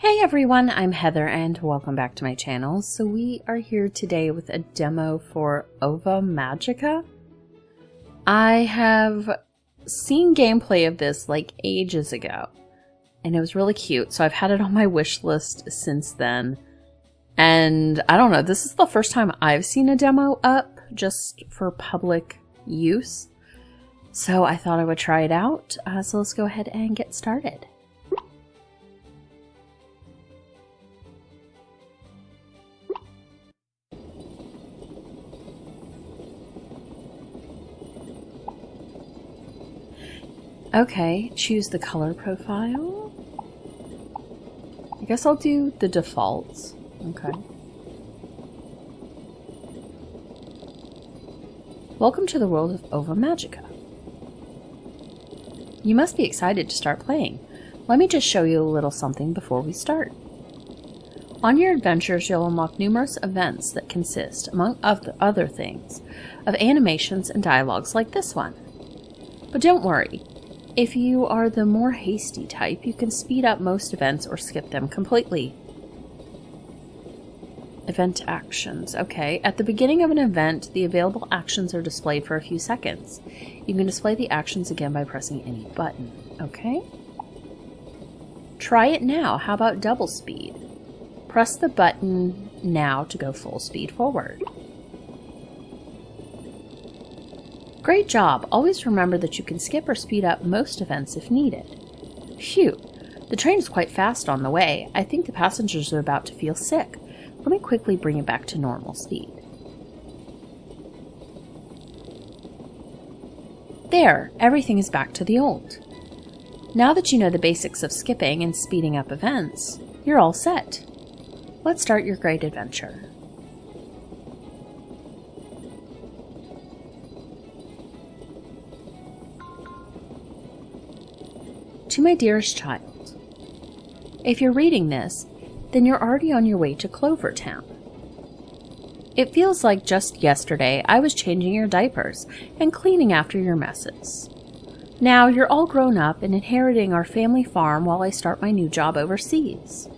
Hey everyone, I'm Heather and welcome back to my channel. So we are here today with a demo for Magica. I have seen gameplay of this like ages ago and it was really cute. So I've had it on my wish list since then. And I don't know, this is the first time I've seen a demo up just for public use. So I thought I would try it out. So let's go ahead and get started. Okay, choose the color profile. I guess I'll do the defaults. Okay. Welcome to the world of Magica. You must be excited to start playing. Let me just show you a little something before we start. On your adventures, you'll unlock numerous events that consist, among other things, of animations and dialogues like this one. But don't worry. If you are the more hasty type, you can speed up most events or skip them completely. Event actions. Okay, at the beginning of an event, the available actions are displayed for a few seconds. You can display the actions again by pressing any button. Okay? Try it now. How about double speed? Press the button now to go full speed forward. Great job! Always remember that you can skip or speed up most events if needed. Phew! The train is quite fast on the way. I think the passengers are about to feel sick. Let me quickly bring it back to normal speed. There! Everything is back to the old. Now that you know the basics of skipping and speeding up events, you're all set. Let's start your great adventure. To my dearest child, if you're reading this, then you're already on your way to Clover Town. It feels like just yesterday I was changing your diapers and cleaning after your messes. Now you're all grown up and inheriting our family farm while I start my new job overseas.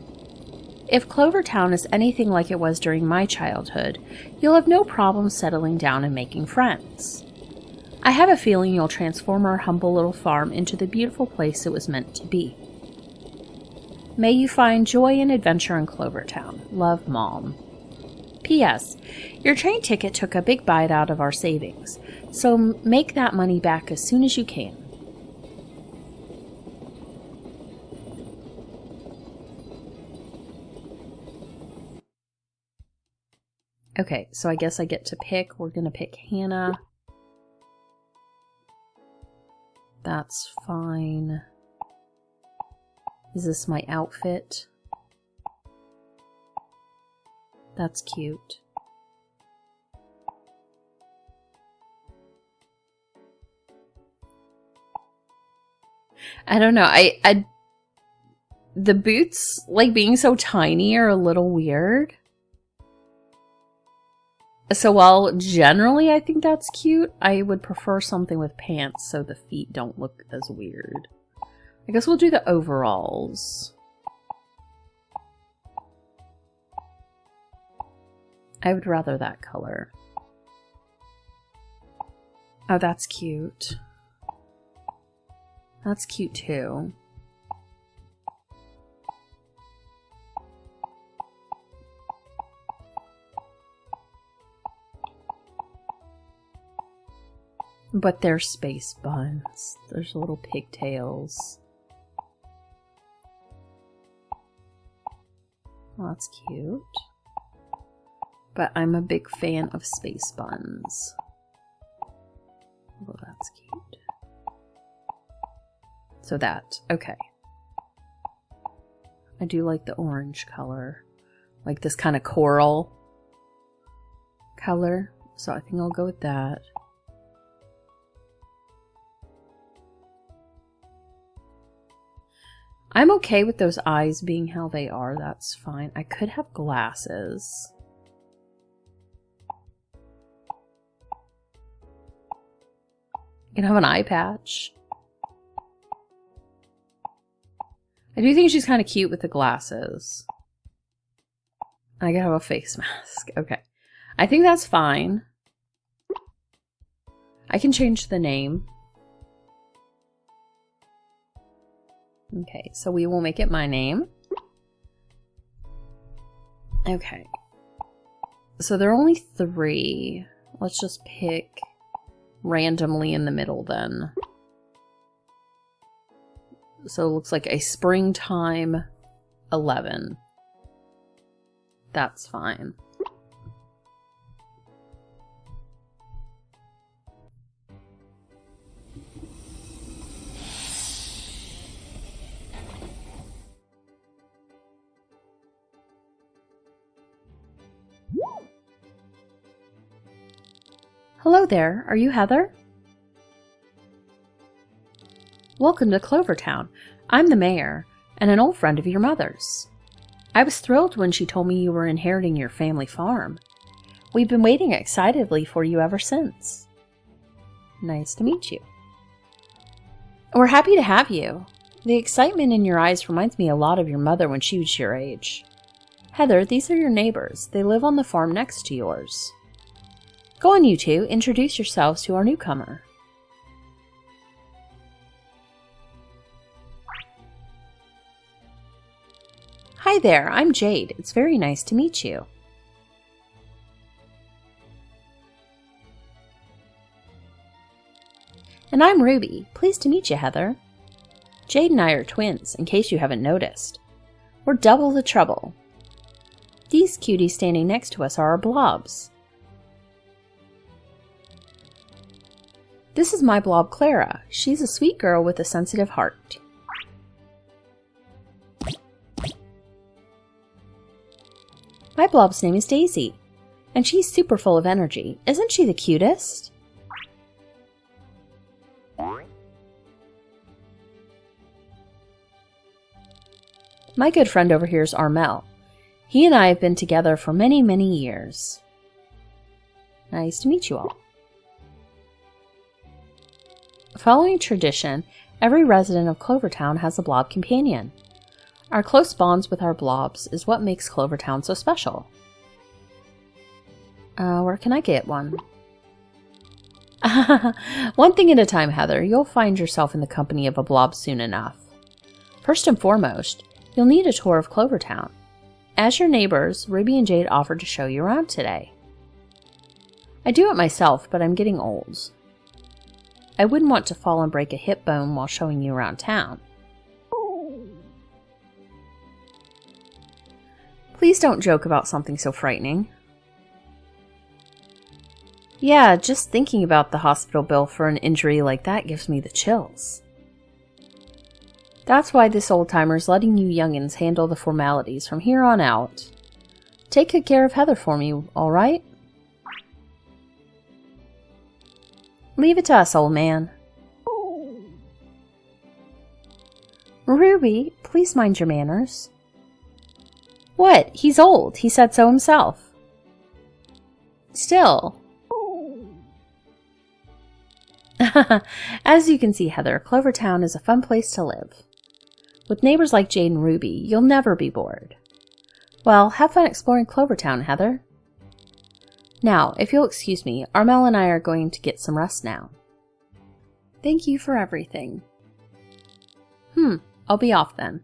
If Clover Town is anything like it was during my childhood, you'll have no problem settling down and making friends. I have a feeling you'll transform our humble little farm into the beautiful place it was meant to be. May you find joy and adventure in Clover Town. Love, Mom. P.S. Your train ticket took a big bite out of our savings, so make that money back as soon as you can. Okay, so I guess I get to pick. We're going to pick Hannah. That's fine. Is this my outfit? That's cute. I don't know. The boots, like being so tiny, are a little weird. So while generally I think that's cute, I would prefer something with pants so the feet don't look as weird. I guess we'll do the overalls. I would rather that color. Oh, that's cute. That's cute too. But they're space buns. There's little pigtails. Well, that's cute. But I'm a big fan of space buns. Well, that's cute. So that, okay. I do like the orange color. Like this kind of coral color. So I think I'll go with that. I'm okay with those eyes being how they are. That's fine. I could have glasses. You can have an eye patch. I do think she's kind of cute with the glasses. I gotta have a face mask. Okay. I think that's fine. I can change the name. Okay, so we will make it my name. Okay. So there are only 3. Let's just pick randomly in the middle then. So it looks like a springtime 11. That's fine. Hello there, are you Heather? Welcome to Clovertown. I'm the mayor, and an old friend of your mother's. I was thrilled when she told me you were inheriting your family farm. We've been waiting excitedly for you ever since. Nice to meet you. We're happy to have you. The excitement in your eyes reminds me a lot of your mother when she was your age. Heather, these are your neighbors. They live on the farm next to yours. Go on, you two. Introduce yourselves to our newcomer. Hi there, I'm Jade. It's very nice to meet you. And I'm Ruby. Pleased to meet you, Heather. Jade and I are twins, in case you haven't noticed. We're double the trouble. These cuties standing next to us are our blobs. This is my blob, Clara. She's a sweet girl with a sensitive heart. My blob's name is Daisy, and she's super full of energy. Isn't she the cutest? My good friend over here is Armel. He and I have been together for many, many years. Nice to meet you all. Following tradition, every resident of Clovertown has a blob companion. Our close bonds with our blobs is what makes Clovertown so special. Where can I get one? One thing at a time, Heather. You'll find yourself in the company of a blob soon enough. First and foremost, you'll need a tour of Clovertown. As your neighbors, Ruby and Jade offered to show you around today. I do it myself, but I'm getting old. I wouldn't want to fall and break a hip bone while showing you around town. Please don't joke about something so frightening. Yeah, just thinking about the hospital bill for an injury like that gives me the chills. That's why this old-timer's letting you youngins handle the formalities from here on out. Take good care of Heather for me, alright? Leave it to us, old man. Ruby, please mind your manners. What? He's old. He said so himself. Still. As you can see, Heather, Clovertown is a fun place to live. With neighbors like Jade and Ruby, you'll never be bored. Well, have fun exploring Clovertown, Heather. Now, if you'll excuse me, Armel and I are going to get some rest now. Thank you for everything. I'll be off then.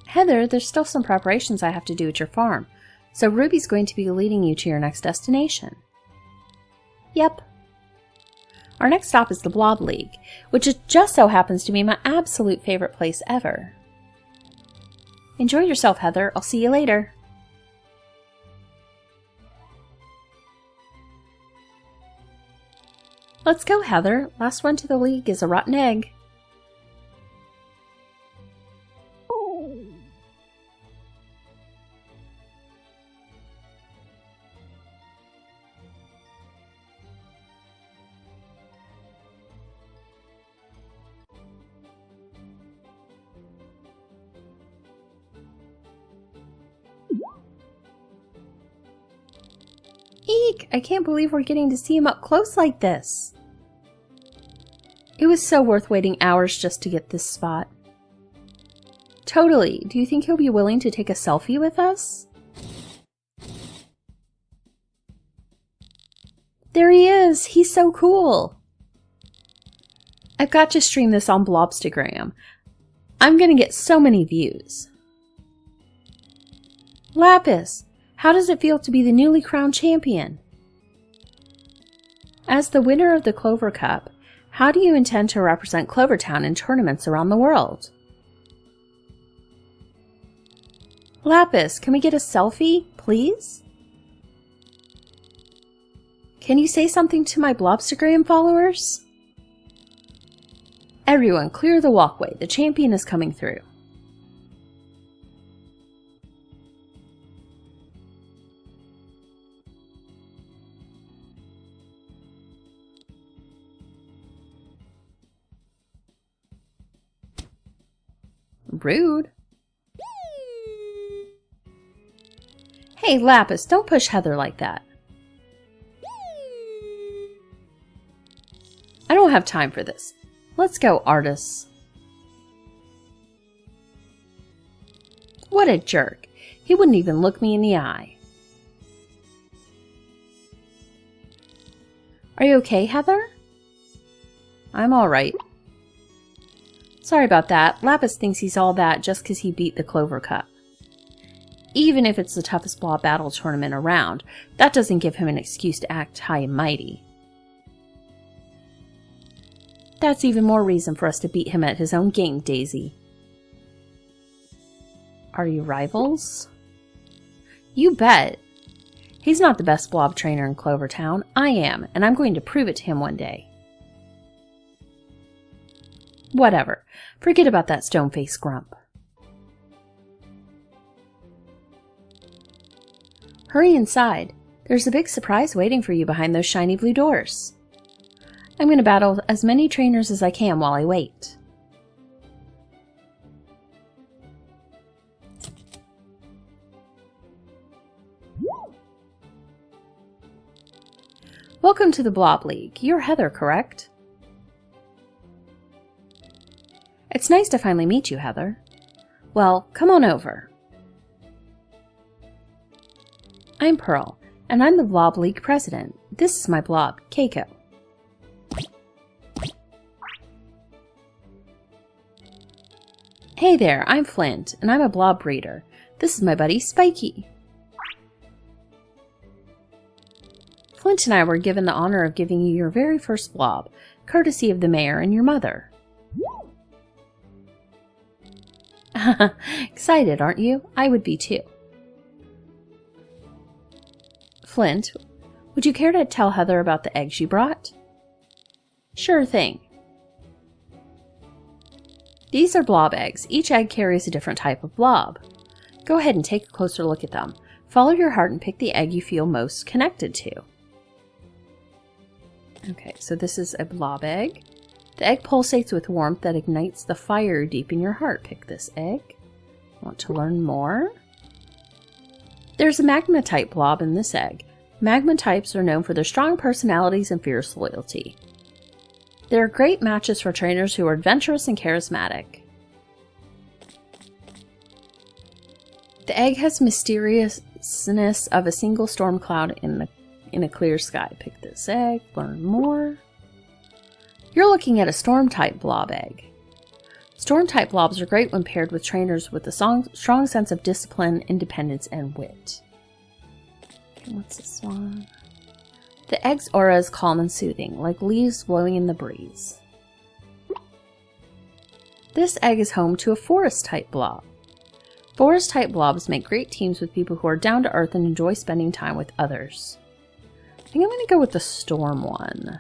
Heather, there's still some preparations I have to do at your farm, so Ruby's going to be leading you to your next destination. Yep. Our next stop is the Blob League, which just so happens to be my absolute favorite place ever. Enjoy yourself, Heather. I'll see you later. Let's go, Heather. Last one to the league is a rotten egg. Eek! I can't believe we're getting to see him up close like this. It was so worth waiting hours just to get this spot. Totally. Do you think he'll be willing to take a selfie with us? There he is! He's so cool! I've got to stream this on Blobstagram. I'm gonna get so many views. Lapis, how does it feel to be the newly crowned champion? As the winner of the Clover Cup, how do you intend to represent Clovertown in tournaments around the world? Lapis, can we get a selfie, please? Can you say something to my Blobstagram followers? Everyone, clear the walkway. The champion is coming through. Rude. Hey, Lapis, don't push Heather like that. I don't have time for this. Let's go, Artis. What a jerk. He wouldn't even look me in the eye. Are you okay, Heather? I'm alright. Sorry about that. Lapis thinks he's all that just because he beat the Clover Cup. Even if it's the toughest blob battle tournament around, that doesn't give him an excuse to act high and mighty. That's even more reason for us to beat him at his own game, Daisy. Are you rivals? You bet. He's not the best blob trainer in Clovertown. I am, and I'm going to prove it to him one day. Whatever. Forget about that stone-faced grump. Hurry inside. There's a big surprise waiting for you behind those shiny blue doors. I'm going to battle as many trainers as I can while I wait. Welcome to the Blob League. You're Heather, correct? It's nice to finally meet you, Heather. Well, come on over. I'm Pearl, and I'm the Blob League president. This is my blob, Keiko. Hey there, I'm Flint, and I'm a blob breeder. This is my buddy, Spiky. Flint and I were given the honor of giving you your very first blob, courtesy of the mayor and your mother. Excited, aren't you? I would be too. Flint, would you care to tell Heather about the eggs you brought? Sure thing. These are blob eggs. Each egg carries a different type of blob. Go ahead and take a closer look at them. Follow your heart and pick the egg you feel most connected to. Okay, so this is a blob egg. The egg pulsates with warmth that ignites the fire deep in your heart. Pick this egg. Want to learn more? There's a magma-type blob in this egg. Magma types are known for their strong personalities and fierce loyalty. They're great matches for trainers who are adventurous and charismatic. The egg has mysteriousness of a single storm cloud in a clear sky. Pick this egg, learn more. You're looking at a storm-type blob egg. Storm-type blobs are great when paired with trainers with a strong sense of discipline, independence, and wit. Okay, what's this one? The egg's aura is calm and soothing, like leaves blowing in the breeze. This egg is home to a forest-type blob. Forest-type blobs make great teams with people who are down to earth and enjoy spending time with others. I think I'm going to go with the storm one.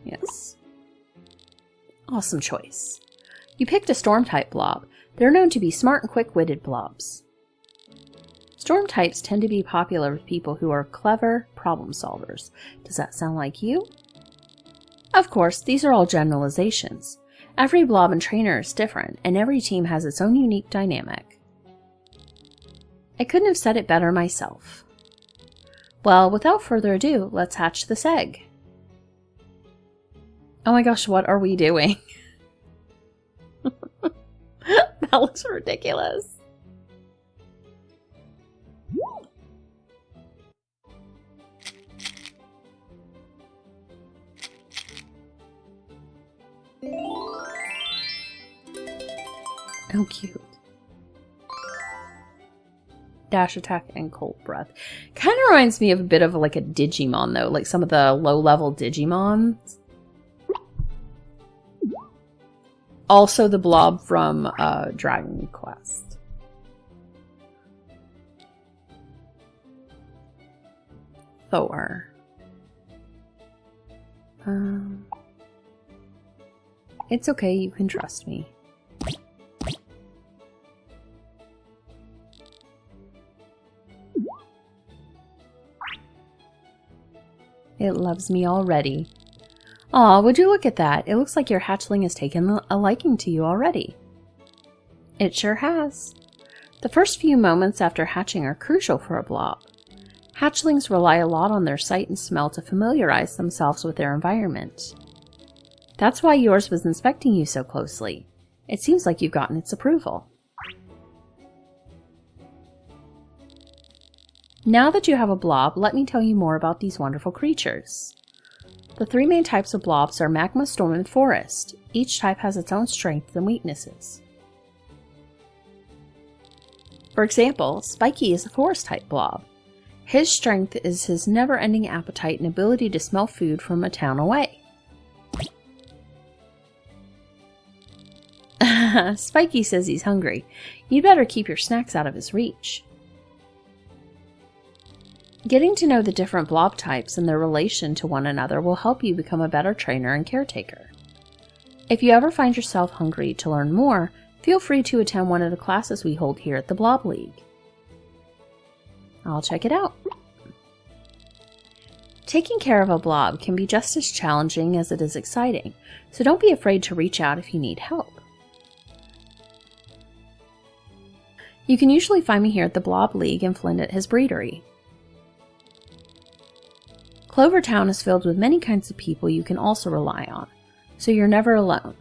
Yes. Awesome choice. You picked a storm-type blob. They're known to be smart and quick-witted blobs. Storm types tend to be popular with people who are clever problem solvers. Does that sound like you? Of course, these are all generalizations. Every blob and trainer is different, and every team has its own unique dynamic. I couldn't have said it better myself. Well, without further ado, let's hatch this egg. Oh my gosh, what are we doing? That looks ridiculous. Oh, cute. Dash attack and cold breath. Kind of reminds me of a bit of like a Digimon though, like some of the low-level Digimons. Also the blob from Dragon Quest. Thor. It's okay, you can trust me. It loves me already. Aw, would you look at that? It looks like your hatchling has taken a liking to you already. It sure has. The first few moments after hatching are crucial for a blob. Hatchlings rely a lot on their sight and smell to familiarize themselves with their environment. That's why yours was inspecting you so closely. It seems like you've gotten its approval. Now that you have a blob, let me tell you more about these wonderful creatures. The three main types of blobs are magma, storm, and forest. Each type has its own strengths and weaknesses. For example, Spiky is a forest type blob. His strength is his never-ending appetite and ability to smell food from a town away. Spiky says he's hungry. You'd better keep your snacks out of his reach. Getting to know the different blob types and their relation to one another will help you become a better trainer and caretaker. If you ever find yourself hungry to learn more, feel free to attend one of the classes we hold here at the Blob League. I'll check it out. Taking care of a blob can be just as challenging as it is exciting, so don't be afraid to reach out if you need help. You can usually find me here at the Blob League and Flynn at his breedery. Clovertown is filled with many kinds of people you can also rely on, so you're never alone.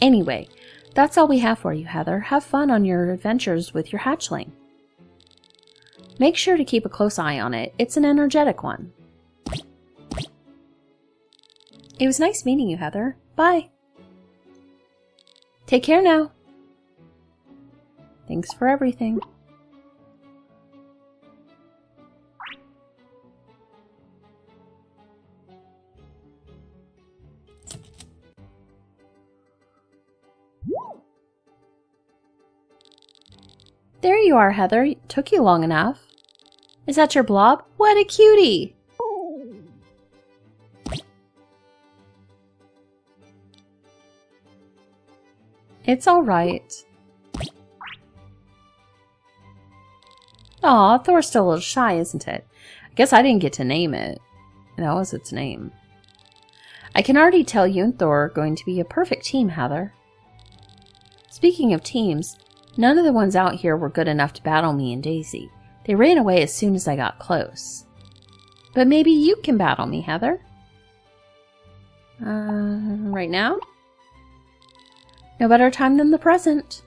Anyway, that's all we have for you, Heather. Have fun on your adventures with your hatchling. Make sure to keep a close eye on it. It's an energetic one. It was nice meeting you, Heather. Bye. Take care now. Thanks for everything. There you are, Heather. It took you long enough. Is that your blob? What a cutie! It's alright. Aw, Thor's still a little shy, isn't it? I guess I didn't get to name it. That was its name. I can already tell you and Thor are going to be a perfect team, Heather. Speaking of teams, none of the ones out here were good enough to battle me and Daisy. They ran away as soon as I got close. But maybe you can battle me, Heather? Right now? No better time than the present.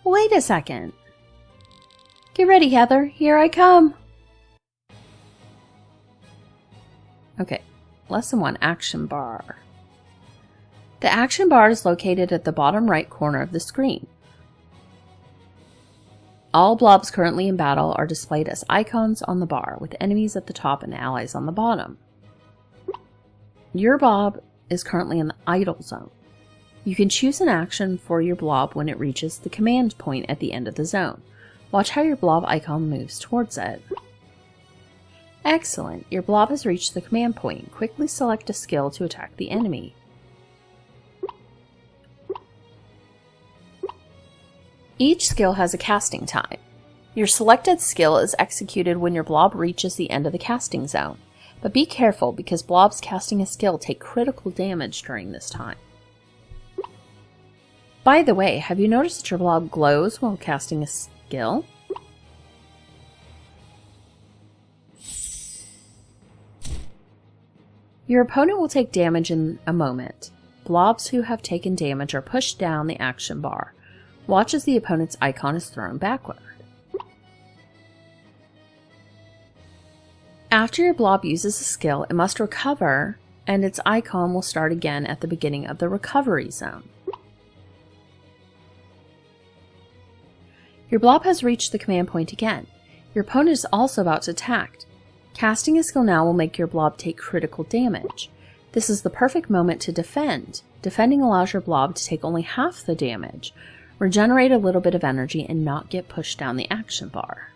Wait a second. Get ready, Heather. Here I come. Okay, Lesson 1, Action Bar. The action bar is located at the bottom right corner of the screen. All blobs currently in battle are displayed as icons on the bar, with enemies at the top and allies on the bottom. Your blob is currently in the idle zone. You can choose an action for your blob when it reaches the command point at the end of the zone. Watch how your blob icon moves towards it. Excellent! Your blob has reached the command point. Quickly select a skill to attack the enemy. Each skill has a casting time. Your selected skill is executed when your blob reaches the end of the casting zone, but be careful because blobs casting a skill take critical damage during this time. By the way, have you noticed that your blob glows while casting a skill? Your opponent will take damage in a moment. Blobs who have taken damage are pushed down the action bar. Watch as the opponent's icon is thrown backward. After your blob uses a skill, it must recover, and its icon will start again at the beginning of the recovery zone. Your blob has reached the command point again. Your opponent is also about to attack. Casting a skill now will make your blob take critical damage. This is the perfect moment to defend. Defending allows your blob to take only half the damage, regenerate a little bit of energy, and not get pushed down the action bar.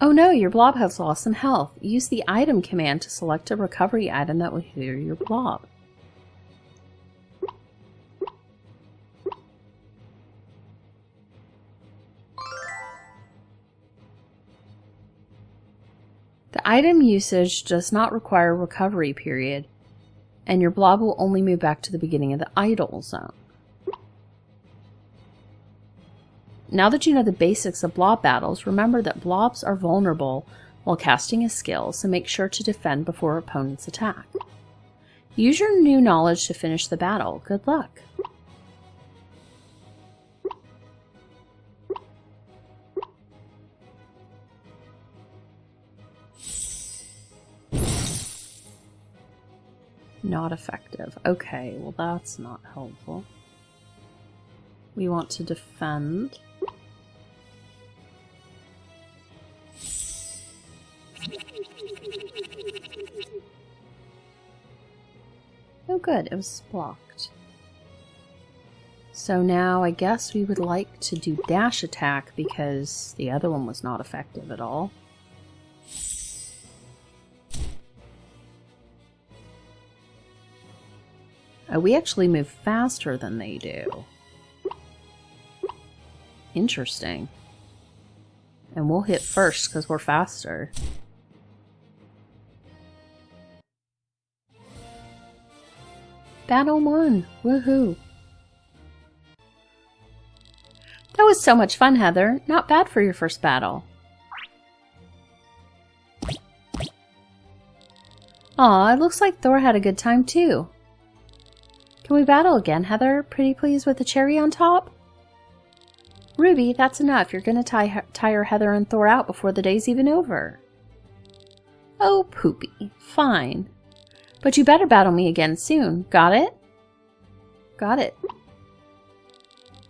Oh no, your blob has lost some health. Use the item command to select a recovery item that will heal your blob. The item usage does not require a recovery period, and your blob will only move back to the beginning of the idle zone. Now that you know the basics of blob battles, remember that blobs are vulnerable while casting a skill, so make sure to defend before opponents attack. Use your new knowledge to finish the battle. Good luck! Not effective. Okay, well that's not helpful. We want to defend. Oh good, it was blocked. So now I guess we would like to do dash attack because the other one was not effective at all. Oh, we actually move faster than they do. Interesting. And we'll hit first because we're faster. Battle 1! Woohoo! That was so much fun, Heather. Not bad for your first battle. Aw, it looks like Thor had a good time too. Can we battle again, Heather? Pretty please with the cherry on top? Ruby, that's enough. You're gonna tire Heather and Thor out before the day's even over. Oh, Poopy. Fine. But you better battle me again soon. Got it? Got it.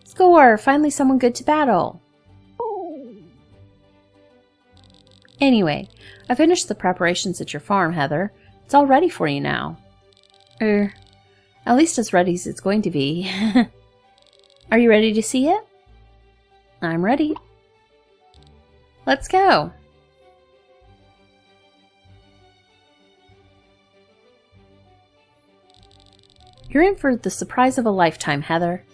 Score! Finally someone good to battle. Anyway, I finished the preparations at your farm, Heather. It's all ready for you now. At least as ready as it's going to be. Are you ready to see it? I'm ready. Let's go. You're in for the surprise of a lifetime, Heather.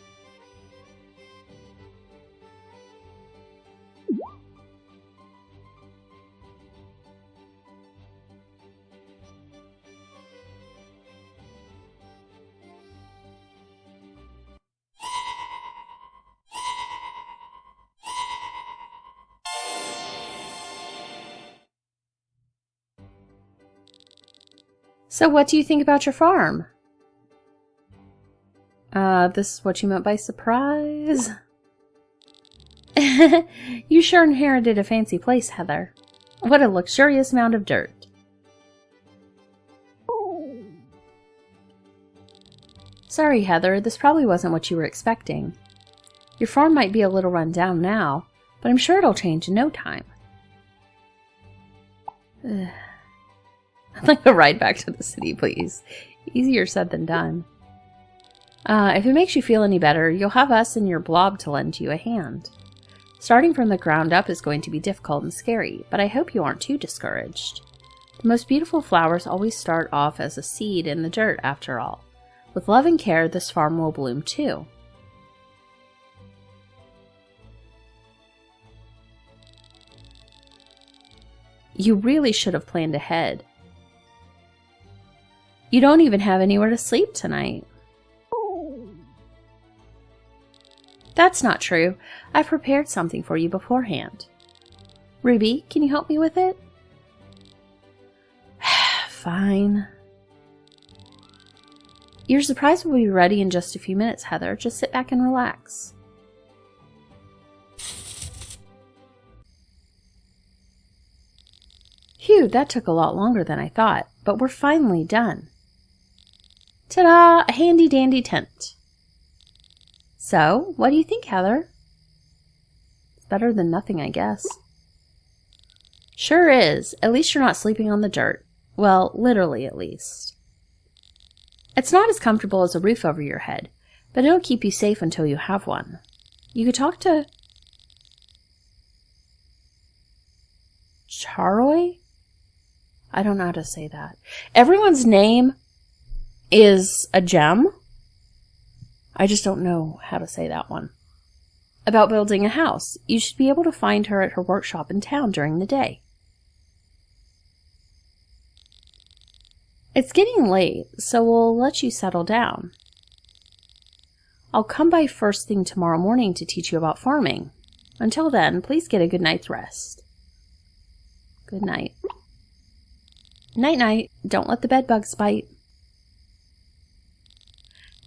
So what do you think about your farm? This is what you meant by surprise? You sure inherited a fancy place, Heather. What a luxurious mound of dirt. Sorry, Heather, this probably wasn't what you were expecting. Your farm might be a little run down now, but I'm sure it'll change in no time. I'd like a ride back to the city, please. Easier said than done. If it makes you feel any better, you'll have us and your blob to lend you a hand. Starting from the ground up is going to be difficult and scary, but I hope you aren't too discouraged. The most beautiful flowers always start off as a seed in the dirt, after all. With love and care, this farm will bloom too. You really should have planned ahead. You don't even have anywhere to sleep tonight. That's not true. I've prepared something for you beforehand. Ruby, can you help me with it? Fine. Your surprise will be ready in just a few minutes, Heather. Just sit back and relax. Phew, that took a lot longer than I thought, but we're finally done. Ta-da! A handy-dandy tent. So, what do you think, Heather? It's better than nothing, I guess. Sure is. At least you're not sleeping on the dirt. Well, literally at least. It's not as comfortable as a roof over your head, but it'll keep you safe until you have one. You could talk to Charoy? I don't know how to say that. Everyone's name is a gem. I just don't know how to say that one. About building a house. You should be able to find her at her workshop in town during the day. It's getting late, so we'll let you settle down. I'll come by first thing tomorrow morning to teach you about farming. Until then, please get a good night's rest. Good night. Night-night. Don't let the bedbugs bite.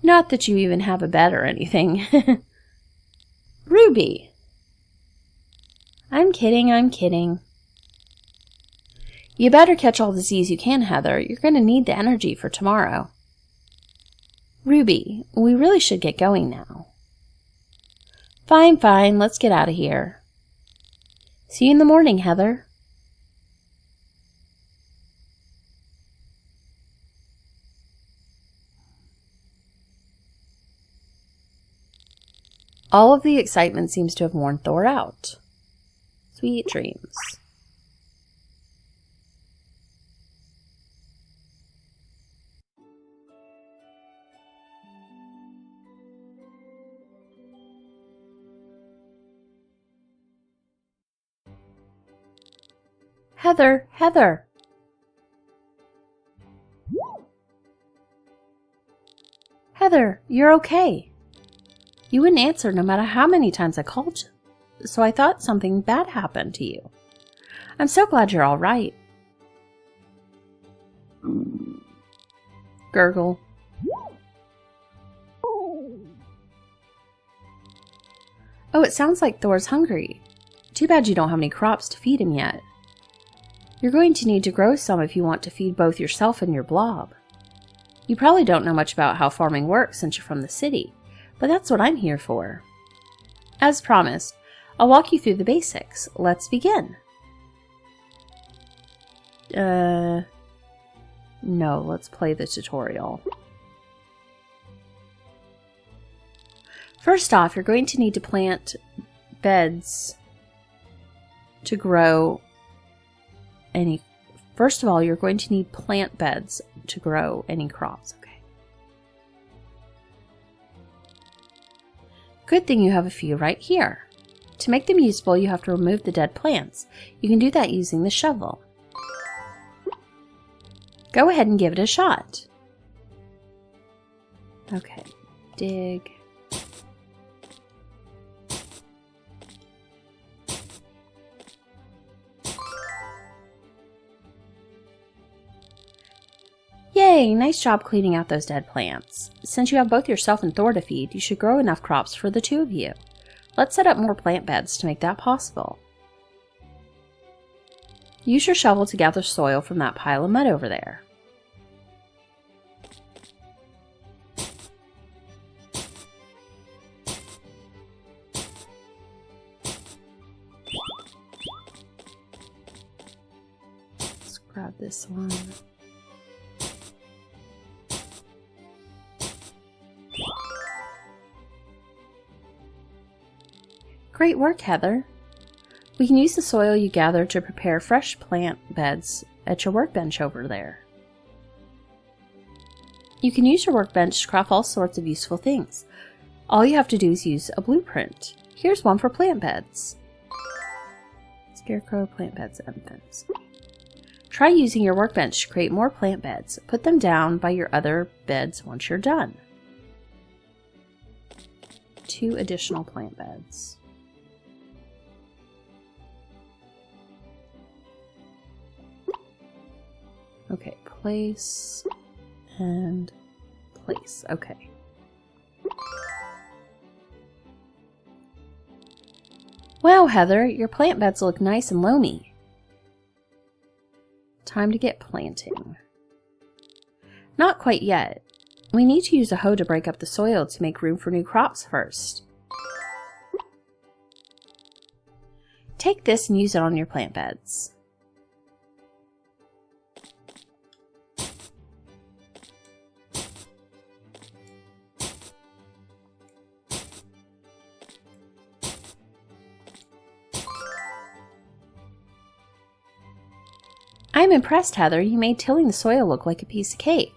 Not that you even have a bed or anything. Ruby! I'm kidding, I'm kidding. You better catch all the Z's you can, Heather. You're going to need the energy for tomorrow. Ruby, we really should get going now. Fine, fine. Let's get out of here. See you in the morning, Heather. All of the excitement seems to have worn Thor out. Sweet dreams. Heather, Heather. Heather, you're okay. You wouldn't answer no matter how many times I called you, so I thought something bad happened to you. I'm so glad you're all right. Gurgle. Oh, it sounds like Thor's hungry. Too bad you don't have any crops to feed him yet. You're going to need to grow some if you want to feed both yourself and your blob. You probably don't know much about how farming works since you're from the city, but that's what I'm here for. As promised, I'll walk you through the basics. Let's begin. No, let's play the tutorial. First off, you're going to need to plant beds to grow any... First of all, you're going to need plant beds to grow any crops, okay? Good thing you have a few right here. To make them usable, you have to remove the dead plants. You can do that using the shovel. Go ahead and give it a shot. Okay, dig. Yay! Nice job cleaning out those dead plants. Since you have both yourself and Thor to feed, you should grow enough crops for the two of you. Let's set up more plant beds to make that possible. Use your shovel to gather soil from that pile of mud over there. Let's grab this one. Great work, Heather. We can use the soil you gather to prepare fresh plant beds at your workbench over there. You can use your workbench to craft all sorts of useful things. All you have to do is use a blueprint. Here's one for plant beds. Scarecrow, plant beds, and fence. Try using your workbench to create more plant beds. Put them down by your other beds once you're done. 2 additional plant beds. Okay, place and place. Okay. Wow, Heather, your plant beds look nice and loamy. Time to get planting. Not quite yet. We need to use a hoe to break up the soil to make room for new crops first. Take this and use it on your plant beds. I'm impressed, Heather. You made tilling the soil look like a piece of cake.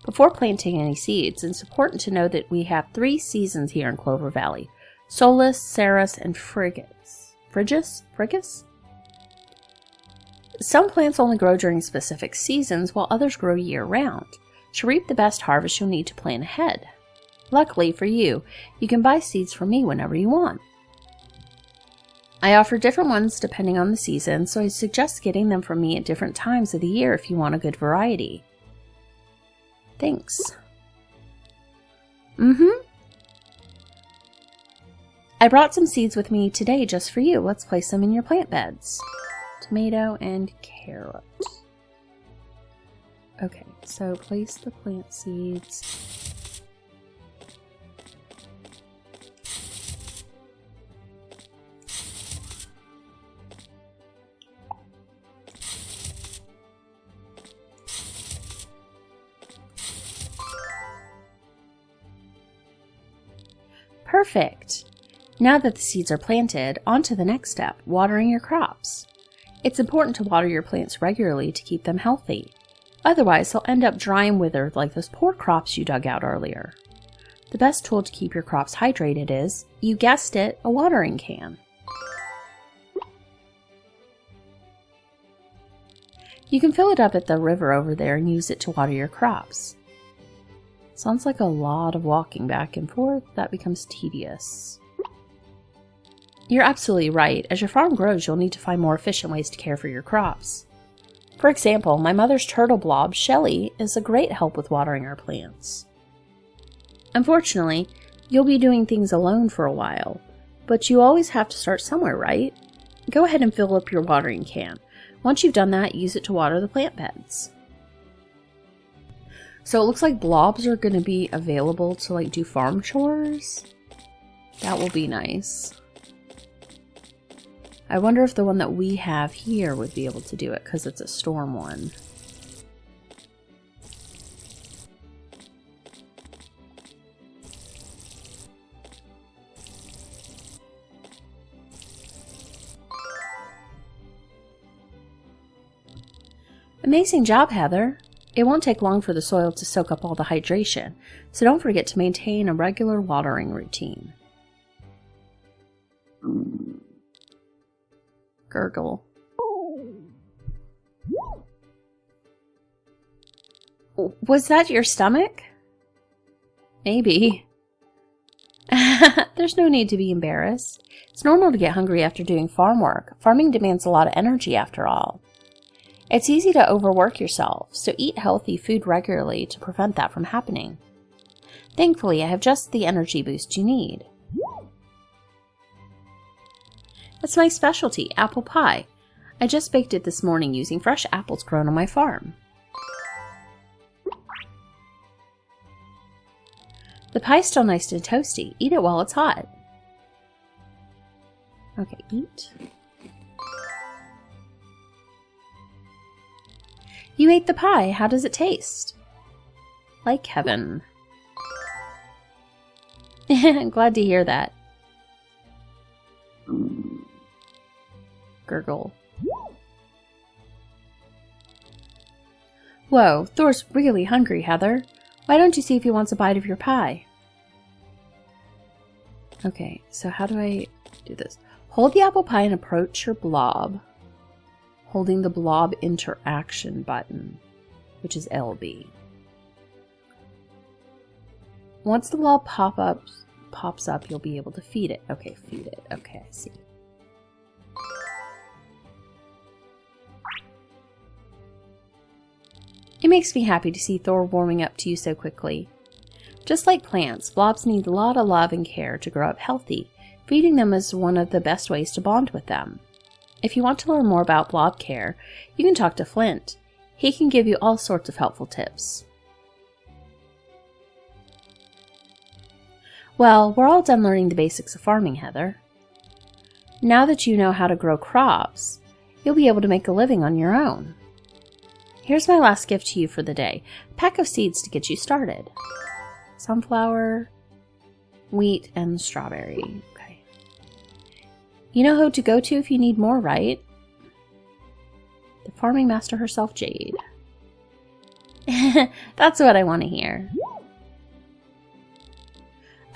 Before planting any seeds, it's important to know that we have 3 seasons here in Clover Valley: Solus, Ceres, and Frigus. Frigus? Some plants only grow during specific seasons, while others grow year-round. To reap the best harvest, you'll need to plan ahead. Luckily for you, you can buy seeds from me whenever you want. I offer different ones depending on the season, so I suggest getting them from me at different times of the year if you want a good variety. Thanks. I brought some seeds with me today just for you. Let's place them in your plant beds. Tomato and carrot. Okay, so place the plant seeds. Perfect! Now that the seeds are planted, on to the next step, watering your crops. It's important to water your plants regularly to keep them healthy. Otherwise, they'll end up dry and withered like those poor crops you dug out earlier. The best tool to keep your crops hydrated is, you guessed it, a watering can. You can fill it up at the river over there and use it to water your crops. Sounds like a lot of walking back and forth. That becomes tedious. You're absolutely right. As your farm grows, you'll need to find more efficient ways to care for your crops. For example, my mother's turtle blob, Shelly, is a great help with watering our plants. Unfortunately, you'll be doing things alone for a while, but you always have to start somewhere, right? Go ahead and fill up your watering can. Once you've done that, use it to water the plant beds. So it looks like blobs are going to be available to do farm chores. That will be nice. I wonder if the one that we have here would be able to do it because it's a storm one. Amazing job, Heather. It won't take long for the soil to soak up all the hydration, so don't forget to maintain a regular watering routine. Gurgle. Was that your stomach? Maybe. There's no need to be embarrassed. It's normal to get hungry after doing farm work. Farming demands a lot of energy after all. It's easy to overwork yourself, so eat healthy food regularly to prevent that from happening. Thankfully, I have just the energy boost you need. It's my specialty, apple pie. I just baked it this morning using fresh apples grown on my farm. The pie's still nice and toasty. Eat it while it's hot. Okay, eat. You ate the pie. How does it taste? Like heaven. I'm glad to hear that. Gurgle. Whoa, Thor's really hungry, Heather. Why don't you see if he wants a bite of your pie? Okay, so how do I do this? Hold the apple pie and approach your blob. holding the blob interaction button, which is LB. Once the blob pops up, you'll be able to feed it. Okay, feed it. Okay, I see. It makes me happy to see Thor warming up to you so quickly. Just like plants, blobs need a lot of love and care to grow up healthy. Feeding them is one of the best ways to bond with them. If you want to learn more about blob care, you can talk to Flint. He can give you all sorts of helpful tips. Well, we're all done learning the basics of farming, Heather. Now that you know how to grow crops, you'll be able to make a living on your own. Here's my last gift to you for the day, a pack of seeds to get you started. Sunflower, wheat, and strawberry. Okay. You know who to go to if you need more, right? The farming master herself, Jade. That's what I want to hear.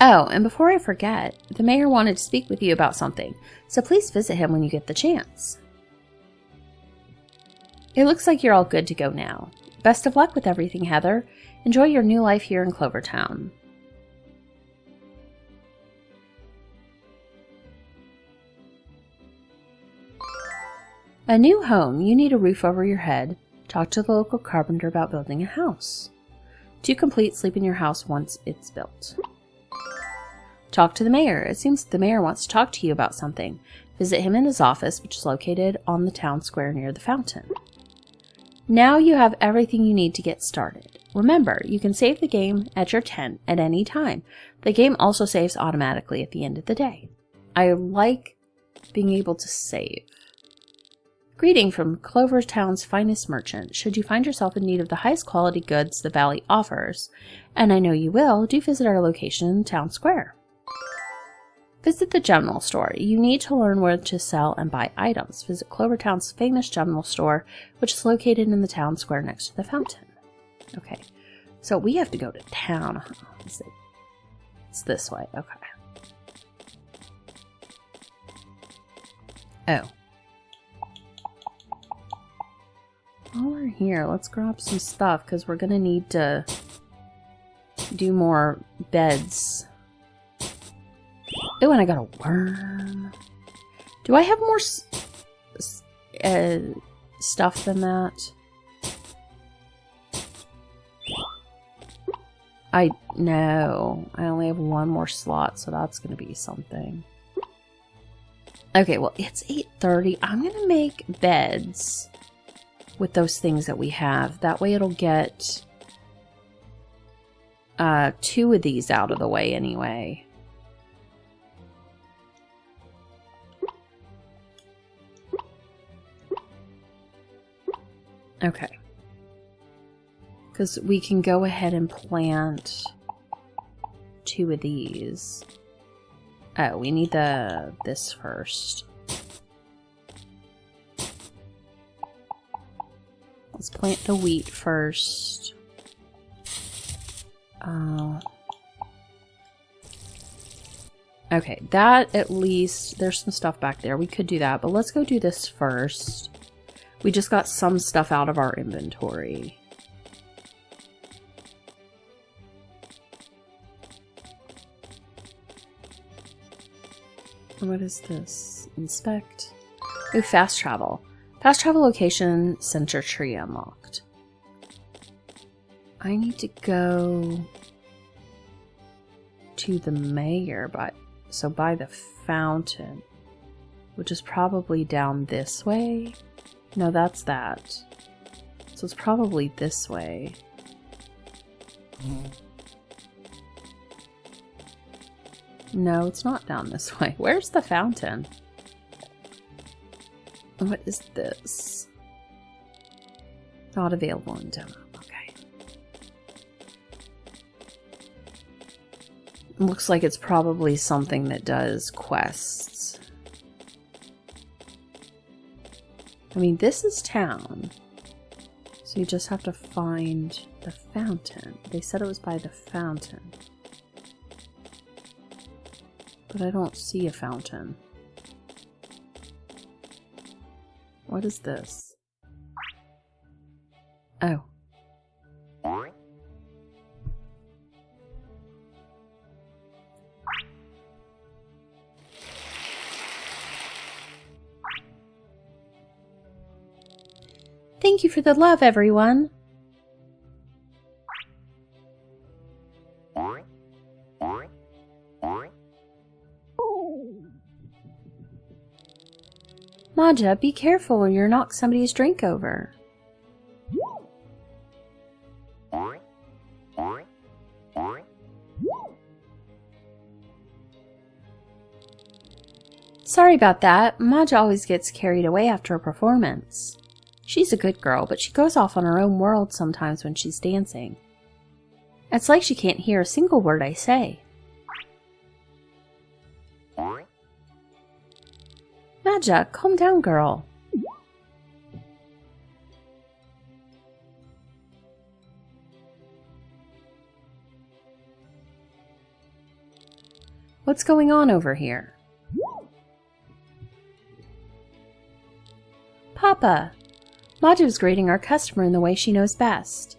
Oh, and before I forget, the mayor wanted to speak with you about something, so please visit him when you get the chance. It looks like you're all good to go now. Best of luck with everything, Heather. Enjoy your new life here in Clovertown. A new home. You need a roof over your head. Talk to the local carpenter about building a house. To complete, sleep in your house once it's built. Talk to the mayor. It seems the mayor wants to talk to you about something. Visit him in his office, which is located on the town square near the fountain. Now you have everything you need to get started. Remember, you can save the game at your tent at any time. The game also saves automatically at the end of the day. I like being able to save. Greeting from Clovertown's finest merchant. Should you find yourself in need of the highest quality goods the valley offers, and I know you will, do visit our location in Town Square. Visit the general store. You need to learn where to sell and buy items. Visit Clovertown's famous general store, which is located in the town square next to the fountain. Okay, so we have to go to town. It's this way. Okay. Oh. While we're here, let's grab some stuff because we're going to need to do more beds. Oh, and I got a worm. Do I have more stuff than that? No. I only have one more slot, so that's going to be something. Okay, well, it's 8:30. I'm going to make beds with those things that we have. That way it'll get 2 of these out of the way anyway. Okay. Because we can go ahead and plant 2 of these. Oh, we need this first. Let's plant the wheat first. Okay, that at least, there's some stuff back there. We could do that, but let's go do this first. We just got some stuff out of our inventory. What is this? Inspect. Ooh, fast travel. Fast travel location, center tree unlocked. I need to go to the mayor, by the fountain, which is probably down this way. No, that's that. So it's probably this way. No, it's not down this way. Where's the fountain? What is this? Not available in demo. Okay. Looks like it's probably something that does quests. I mean, this is town. So you just have to find the fountain. They said it was by the fountain. But I don't see a fountain. What is this? Oh. Thank you for the love, everyone. Maja, be careful or you'll knock somebody's drink over. Sorry about that. Maja always gets carried away after a performance. She's a good girl, but she goes off on her own world sometimes when she's dancing. It's like she can't hear a single word I say. Magica, calm down, girl. What's going on over here? Papa, Maja was greeting our customer in the way she knows best.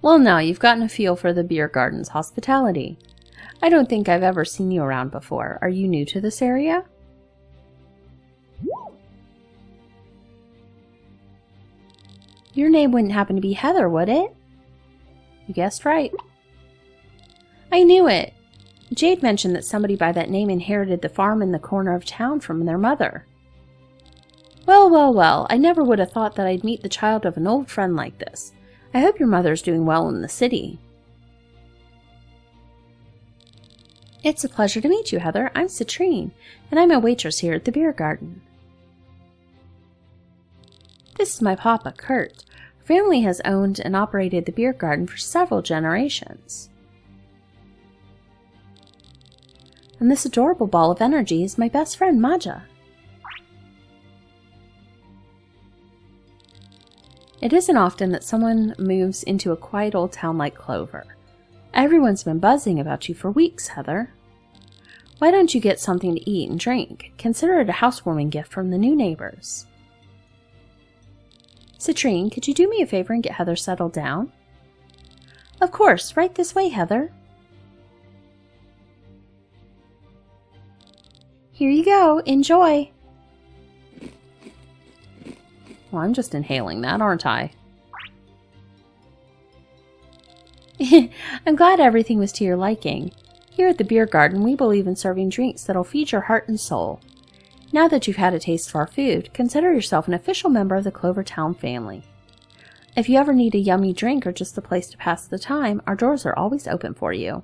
Well, now you've gotten a feel for the beer garden's hospitality. I don't think I've ever seen you around before. Are you new to this area? Your name wouldn't happen to be Heather, would it? You guessed right. I knew it. Jade mentioned that somebody by that name inherited the farm in the corner of town from their mother. Well, well, well, I never would have thought that I'd meet the child of an old friend like this. I hope your mother's doing well in the city. It's a pleasure to meet you, Heather. I'm Citrine, and I'm a waitress here at the beer garden. This is my papa, Kurt. Our family has owned and operated the beer garden for several generations. And this adorable ball of energy is my best friend, Maja. It isn't often that someone moves into a quiet old town like Clover. Everyone's been buzzing about you for weeks, Heather. Why don't you get something to eat and drink? Consider it a housewarming gift from the new neighbors. Citrine, could you do me a favor and get Heather settled down? Of course, right this way, Heather. Here you go. Enjoy. Well, I'm just inhaling that, aren't I? I'm glad everything was to your liking. Here at the beer garden, we believe in serving drinks that'll feed your heart and soul. Now that you've had a taste of our food, consider yourself an official member of the Clovertown family. If you ever need a yummy drink or just a place to pass the time, our doors are always open for you.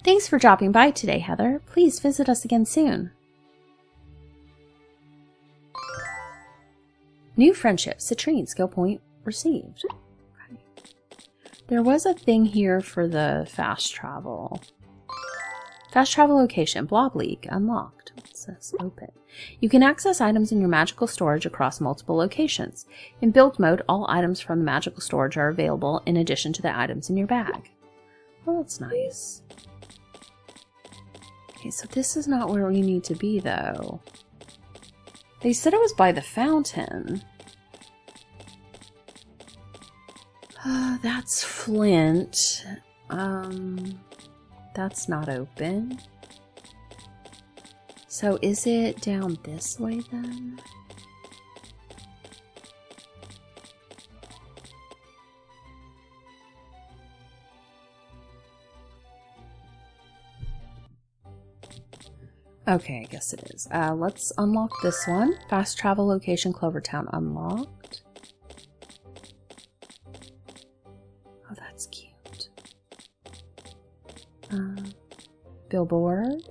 Thanks for dropping by today, Heather. Please visit us again soon. New friendship. Citrine, skill point received. Okay. There was a thing here for the fast travel. Fast travel location. Blob League. Unlocked. What's this? Open. You can access items in your magical storage across multiple locations. In build mode, all items from the magical storage are available in addition to the items in your bag. Well, that's nice. Okay, so this is not where we need to be, though. They said it was by the fountain. That's Flint. That's not open. So is it down this way then? Okay, I guess it is. Let's unlock this one. Fast travel location Clovertown unlocked. Oh, that's cute. Billboard.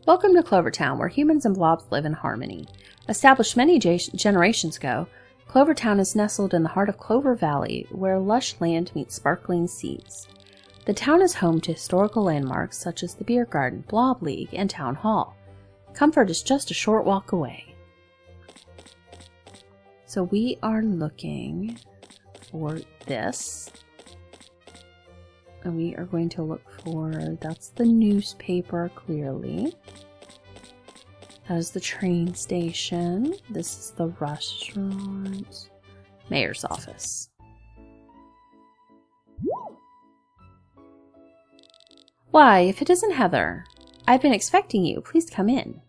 Welcome to Clovertown, where humans and blobs live in harmony. Established many generations ago, Clovertown is nestled in the heart of Clover Valley, where lush land meets sparkling seas. The town is home to historical landmarks such as the Beer Garden, Blob League, and Town Hall. Comfort is just a short walk away. So we are looking for this. And we are going to look for, that's the newspaper, clearly. That is the train station. This is the restaurant. Mayor's office. Why, if it isn't Heather. I've been expecting you. Please come in.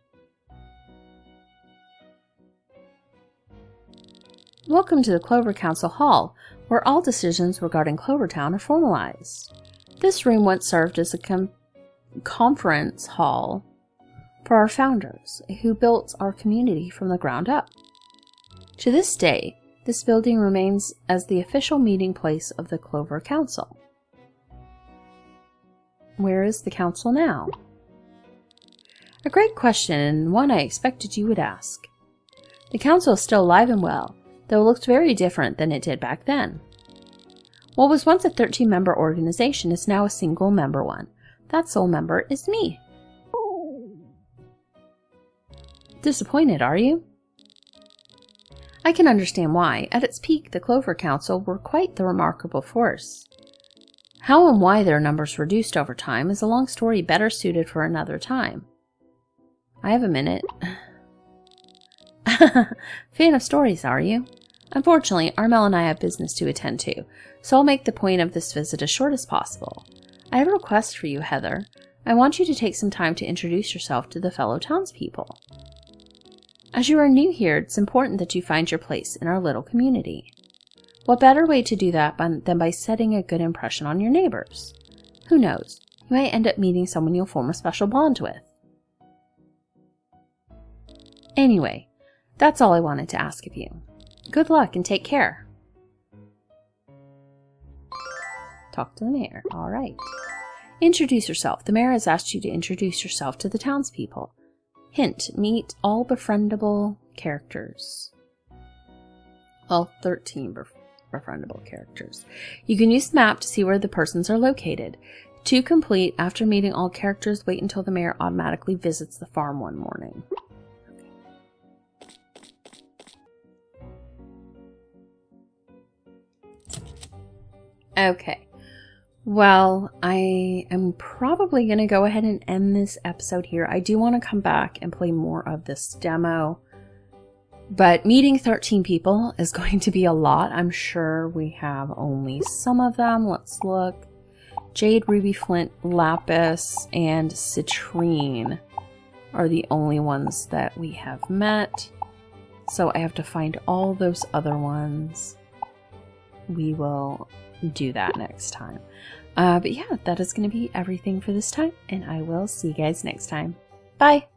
Welcome to the Clover Council Hall, where all decisions regarding Clovertown are formalized. This room once served as a conference hall for our founders, who built our community from the ground up. To this day, this building remains as the official meeting place of the Clover Council. Where is the council now? A great question, and one I expected you would ask. The council is still alive and well, though it looks very different than it did back then. What was once a 13-member organization is now a single-member one. That sole member is me. Disappointed, are you? I can understand why. At its peak, the Clover Council were quite the remarkable force. How and why their numbers reduced over time is a long story better suited for another time. I have a minute. Fan of stories, are you? Unfortunately, Armel and I have business to attend to, so I'll make the point of this visit as short as possible. I have a request for you, Heather. I want you to take some time to introduce yourself to the fellow townspeople. As you are new here, it's important that you find your place in our little community. What better way to do that than by setting a good impression on your neighbors? Who knows, you might end up meeting someone you'll form a special bond with. Anyway, that's all I wanted to ask of you. Good luck and take care. Talk to the mayor. All right. Introduce yourself. The mayor has asked you to introduce yourself to the townspeople. Hint, meet all befriendable characters. Well, 13 befriendable characters. You can use the map to see where the persons are located. To complete, after meeting all characters, wait until the mayor automatically visits the farm one morning. Okay. Well, I am probably going to go ahead and end this episode here. I do want to come back and play more of this demo. But meeting 13 people is going to be a lot. I'm sure we have only some of them. Let's look. Jade, Ruby, Flint, Lapis, and Citrine are the only ones that we have met. So I have to find all those other ones. We will do that next time. But yeah, that is going to be everything for this time, and I will see you guys next time. Bye!